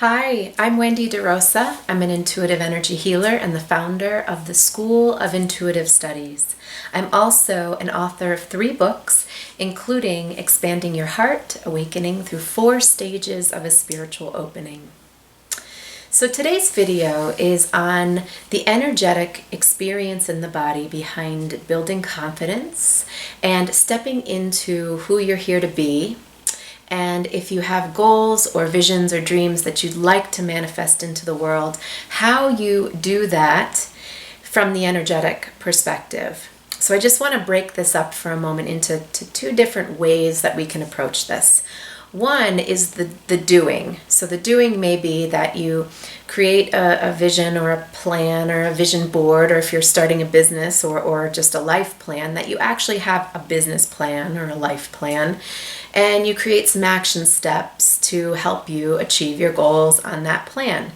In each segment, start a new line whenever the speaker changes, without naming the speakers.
Hi, I'm Wendy De Rosa. I'm an intuitive energy healer and the founder of the School of Intuitive Studies. I'm also an author of 3 books, including Expanding Your Heart, Awakening Through 4 Stages of a Spiritual Opening. So today's video is on the energetic experience in the body behind building confidence and stepping into who you're here to be. And if you have goals or visions or dreams that you'd like to manifest into the world, how you do that from the energetic perspective. So I just want to break this up for a moment into 2 different ways that we can approach this. One is the doing. So the doing may be that you create a vision or a plan or a vision board, or if you're starting a business or just a life plan, that you actually have a business plan or a life plan, and you create some action steps to help you achieve your goals on that plan.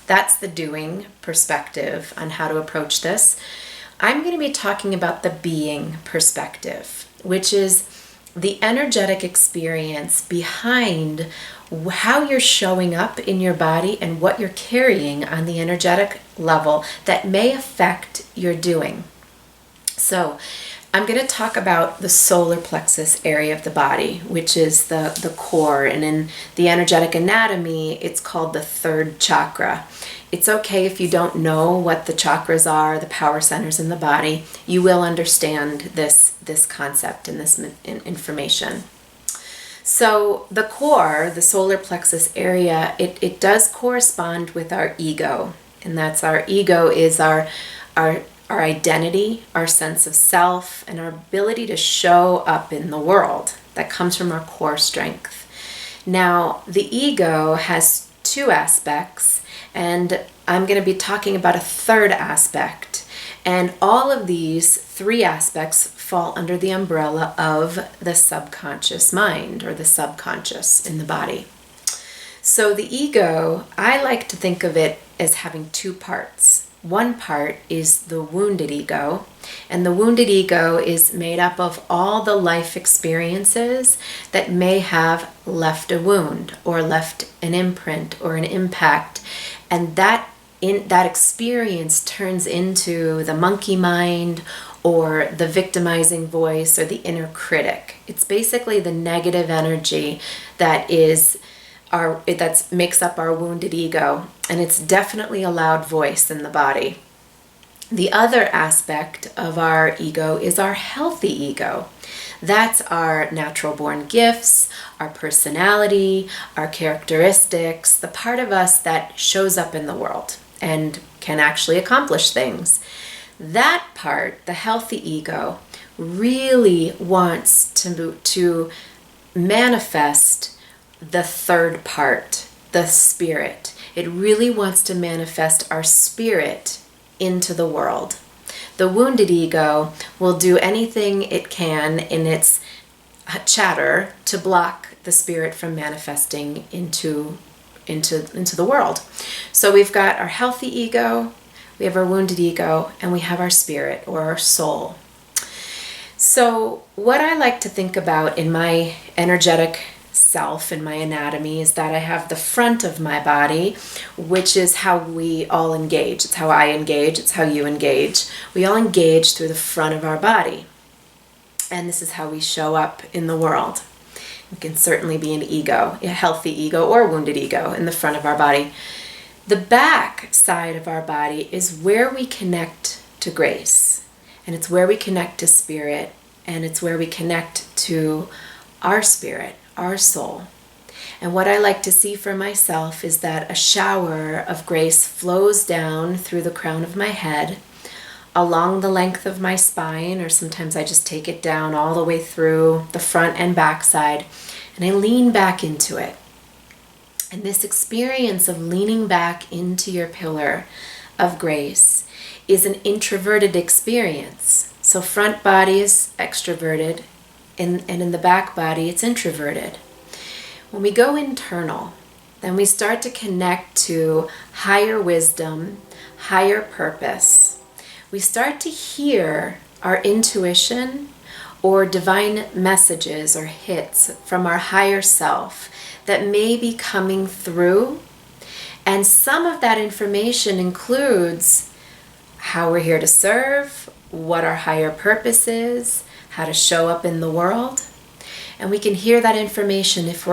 That's the doing perspective on how to approach this. I'm going to be talking about the being perspective, which is the energetic experience behind how you're showing up in your body and what you're carrying on the energetic level that may affect your doing. So I'm going to talk about the solar plexus area of the body, which is the core, and in the energetic anatomy, it's called the third chakra. It's okay if you don't know what the chakras are, the power centers in the body. You will understand this concept and this information. So the core, the solar plexus area, it does correspond with our ego, and that's our ego is our identity, our sense of self, and our ability to show up in the world. That comes from our core strength. Now, the ego has 2 aspects, and I'm going to be talking about a 3rd aspect. And all of these 3 aspects fall under the umbrella of the subconscious mind, or the subconscious in the body. So the ego, I like to think of it as having 2 parts. One part is the wounded ego, and the wounded ego is made up of all the life experiences that may have left a wound or left an imprint or an impact, and that experience turns into the monkey mind or the victimizing voice or the inner critic. It's basically the negative energy that makes up our wounded ego, and it's definitely a loud voice in the body. The other aspect of our ego is our healthy ego. That's our natural born gifts, our personality, our characteristics, the part of us that shows up in the world and can actually accomplish things. That part, the healthy ego, really wants to manifest the 3rd part, the spirit. It really wants to manifest our spirit into the world. The wounded ego will do anything it can in its chatter to block the spirit from manifesting into the world. So we've got our healthy ego, we have our wounded ego, and we have our spirit or our soul. So what I like to think about in my energetic self, in my anatomy, is that I have the front of my body, which is how we all engage. It's how I engage, it's how you engage. We all engage through the front of our body. And this is how we show up in the world. It can certainly be an ego, a healthy ego or wounded ego in the front of our body. The back side of our body is where we connect to grace, and it's where we connect to spirit, and it's where we connect to our spirit, our soul. And what I like to see for myself is that a shower of grace flows down through the crown of my head, along the length of my spine, or sometimes I just take it down all the way through the front and back side, and I lean back into it. And this experience of leaning back into your pillar of grace is an introverted experience. So front body is extroverted, and in the back body it's introverted. When we go internal, then we start to connect to higher wisdom, higher purpose. We start to hear our intuition or divine messages or hits from our higher self that may be coming through And some of that information includes how we're here to serve, what our higher purpose is, how to show up in the world. And we can hear that information if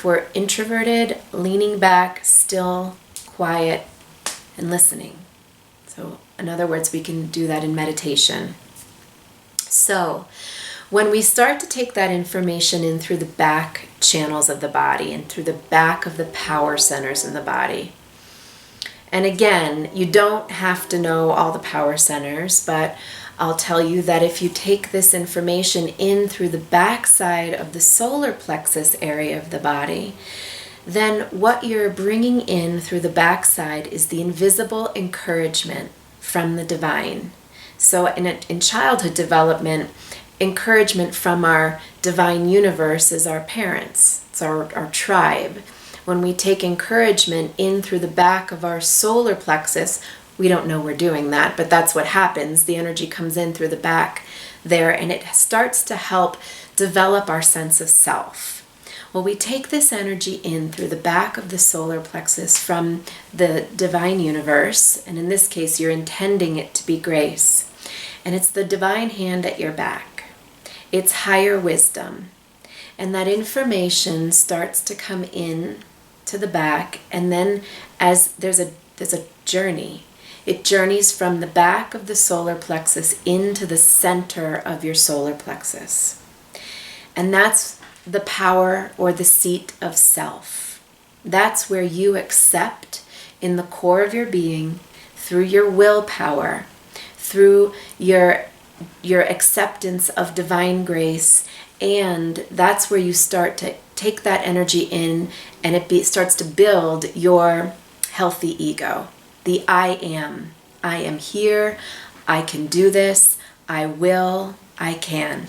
we're introverted, leaning back, still, quiet, and listening. So in other words, we can do that in meditation. So when we start to take that information in through the back channels of the body and through the back of the power centers in the body, and again, you don't have to know all the power centers, but I'll tell you that if you take this information in through the backside of the solar plexus area of the body, then what you're bringing in through the backside is the invisible encouragement from the divine. So in childhood development, encouragement from our divine universe is our parents. It's our tribe. When we take encouragement in through the back of our solar plexus, we don't know we're doing that, but that's what happens. The energy comes in through the back there, and it starts to help develop our sense of self. Well, we take this energy in through the back of the solar plexus from the divine universe, and in this case, you're intending it to be grace. And it's the divine hand at your back. It's higher wisdom. And that information starts to come in to the back, and then as there's a journey. It journeys from the back of the solar plexus into the center of your solar plexus. And that's the power or the seat of self. That's where you accept in the core of your being, through your willpower, through your acceptance of divine grace, and that's where you start to take that energy in, and it starts to build your healthy ego. The I am here, I can do this, I will, I can.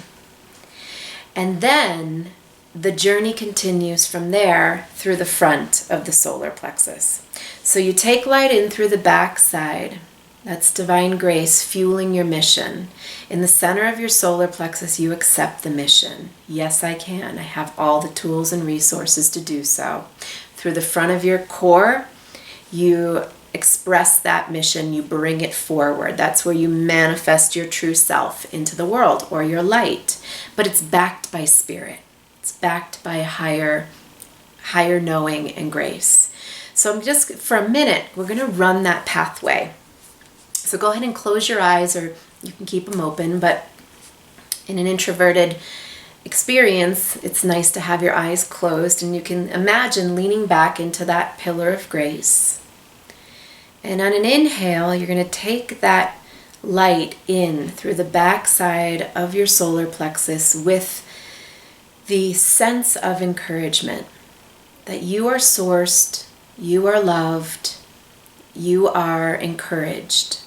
And then the journey continues from there through the front of the solar plexus. So you take light in through the back side. That's divine grace fueling your mission. In the center of your solar plexus, you accept the mission. Yes, I can. I have all the tools and resources to do so. Through the front of your core, you express that mission, you bring it forward. That's where you manifest your true self into the world, or your light. But it's backed by spirit. It's backed by a higher knowing and grace. So I'm just, for a minute, we're going to run that pathway. So go ahead and close your eyes, or you can keep them open, but in an introverted experience, it's nice to have your eyes closed, and you can imagine leaning back into that pillar of grace. And on an inhale, you're going to take that light in through the backside of your solar plexus with the sense of encouragement that you are sourced, you are loved, you are encouraged.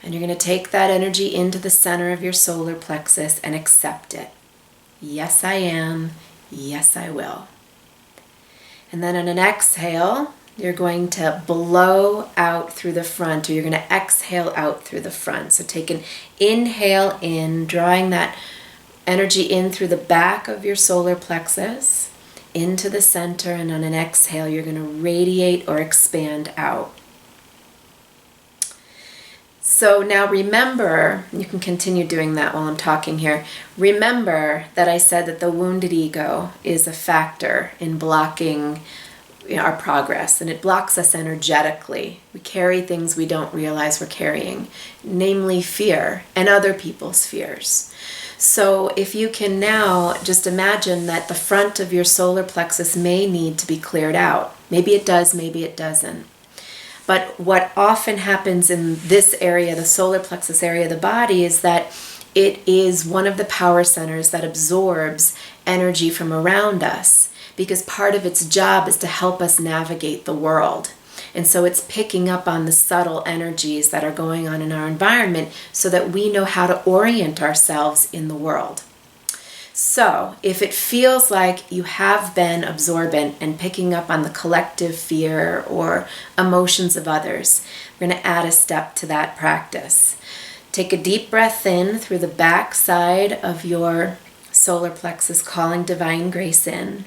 And you're going to take that energy into the center of your solar plexus and accept it. Yes, I am. Yes, I will. And then on an exhale, you're going to blow out through the front, or you're going to exhale out through the front. So take an inhale in, drawing that energy in through the back of your solar plexus into the center, and on an exhale, you're going to radiate or expand out. So now remember, you can continue doing that while I'm talking here. Remember that I said that the wounded ego is a factor in blocking our progress, and it blocks us energetically. We carry things we don't realize we're carrying, namely fear and other people's fears. So if you can now just imagine that the front of your solar plexus may need to be cleared out. Maybe it does, maybe it doesn't. But what often happens in this area, the solar plexus area of the body, is that it is one of the power centers that absorbs energy from around us, because part of its job is to help us navigate the world. And so it's picking up on the subtle energies that are going on in our environment so that we know how to orient ourselves in the world. So if it feels like you have been absorbent and picking up on the collective fear or emotions of others, we're going to add a step to that practice. Take a deep breath in through the back side of your solar plexus, calling divine grace in.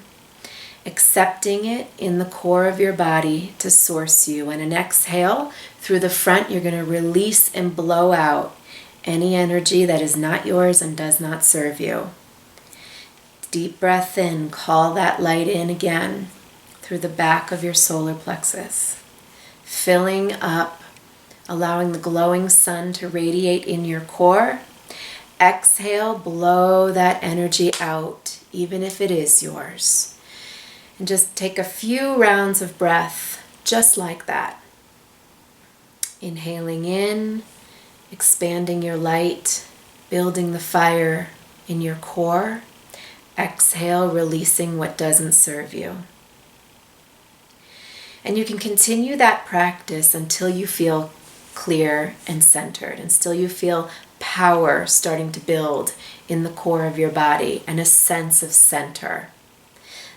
accepting it in the core of your body to source you. And an exhale through the front, you're going to release and blow out any energy that is not yours and does not serve you. Deep breath in, call that light in again through the back of your solar plexus, filling up, allowing the glowing sun to radiate in your core. Exhale, blow that energy out, even if it is yours. And just take a few rounds of breath, just like that. Inhaling in, expanding your light, building the fire in your core. Exhale, releasing what doesn't serve you. And you can continue that practice until you feel clear and centered, until you feel power starting to build in the core of your body and a sense of center.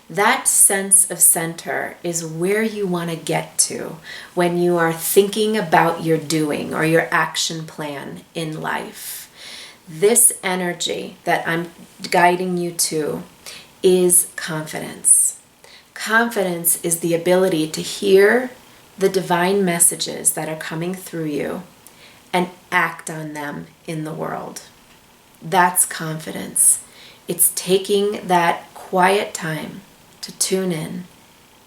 That sense of center is where you want to get to when you are thinking about your doing or your action plan in life. This energy that I'm guiding you to is confidence. Confidence is the ability to hear the divine messages that are coming through you and act on them in the world. That's confidence. It's taking that quiet time to tune in,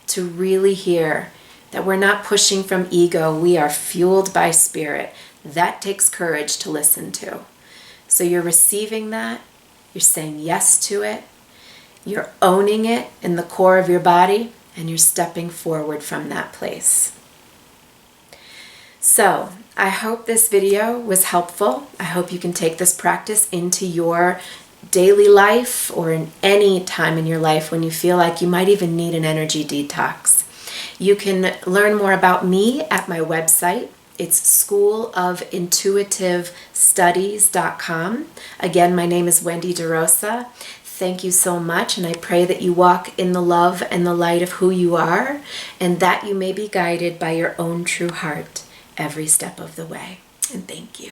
to really hear that we're not pushing from ego, we are fueled by spirit. That takes courage to listen to. So you're receiving that, you're saying yes to it, you're owning it in the core of your body, and you're stepping forward from that place. So, I hope this video was helpful. I hope you can take this practice into your daily life or in any time in your life when you feel like you might even need an energy detox. You can learn more about me at my website. It's schoolofintuitivestudies.com. Again, my name is Wendy De Rosa. Thank you so much, and I pray that you walk in the love and the light of who you are, and that you may be guided by your own true heart every step of the way. And thank you.